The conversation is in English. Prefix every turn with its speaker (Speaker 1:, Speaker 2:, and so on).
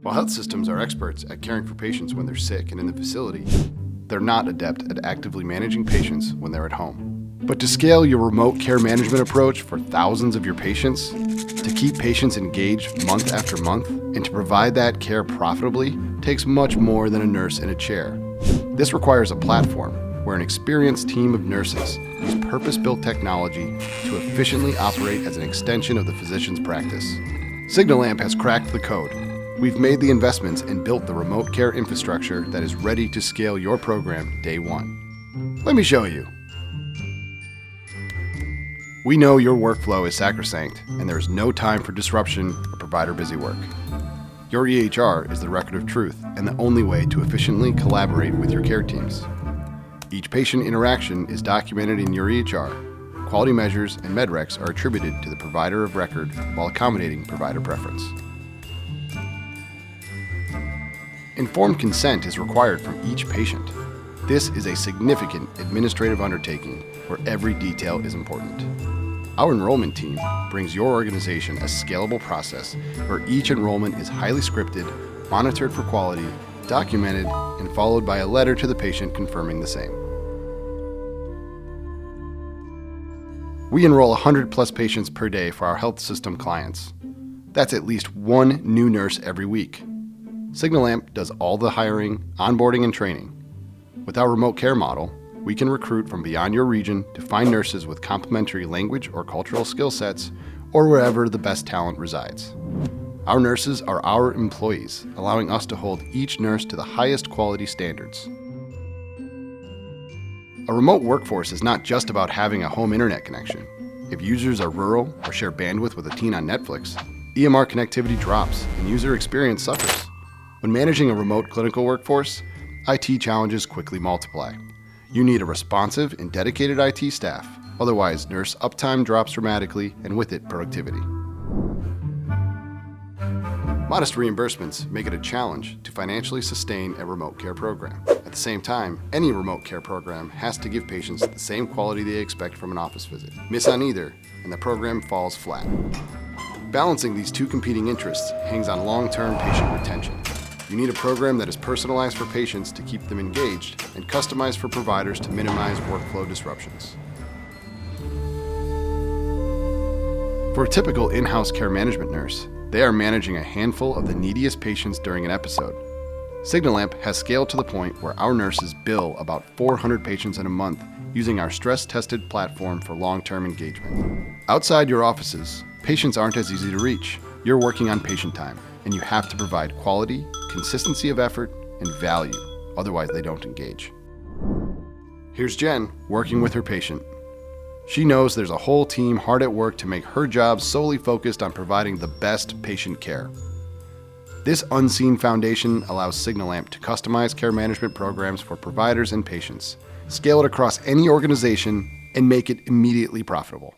Speaker 1: While health systems are experts at caring for patients when they're sick and in the facility, they're not adept at actively managing patients when they're at home. But to scale your remote care management approach for thousands of your patients, to keep patients engaged month after month, and to provide that care profitably takes much more than a nurse in a chair. This requires a platform where an experienced team of nurses use purpose-built technology to efficiently operate as an extension of the physician's practice. Signallamp has cracked the code. We've made the investments and built the remote care infrastructure that is ready to scale your program day one. Let me show you. We know your workflow is sacrosanct, and there is no time for disruption or provider busy work. Your EHR is the record of truth and the only way to efficiently collaborate with your care teams. Each patient interaction is documented in your EHR. Quality measures and medrecs are attributed to the provider of record while accommodating provider preference. Informed consent is required from each patient. This is a significant administrative undertaking where every detail is important. Our enrollment team brings your organization a scalable process where each enrollment is highly scripted, monitored for quality, documented, and followed by a letter to the patient confirming the same. We enroll 100+ patients per day for our health system clients. That's at least one new nurse every week. Signallamp does all the hiring, onboarding, and training. With our remote care model, we can recruit from beyond your region to find nurses with complementary language or cultural skill sets, or wherever the best talent resides. Our nurses are our employees, allowing us to hold each nurse to the highest quality standards. A remote workforce is not just about having a home internet connection. If users are rural or share bandwidth with a teen on Netflix, EMR connectivity drops and user experience suffers. When managing a remote clinical workforce, IT challenges quickly multiply. You need a responsive and dedicated IT staff, otherwise nurse uptime drops dramatically and with it productivity. Modest reimbursements make it a challenge to financially sustain a remote care program. At the same time, any remote care program has to give patients the same quality they expect from an office visit. Miss on either, and the program falls flat. Balancing these two competing interests hangs on long-term patient retention. You need a program that is personalized for patients to keep them engaged and customized for providers to minimize workflow disruptions. For a typical in-house care management nurse, they are managing a handful of the neediest patients during an episode. Signallamp has scaled to the point where our nurses bill about 400 patients in a month using our stress-tested platform for long-term engagement. Outside your offices, patients aren't as easy to reach. You're working on patient time, and you have to provide quality, consistency of effort, and value, otherwise they don't engage. Here's Jen working with her patient. She knows there's a whole team hard at work to make her job solely focused on providing the best patient care. This unseen foundation allows Signallamp to customize care management programs for providers and patients, scale it across any organization, and make it immediately profitable.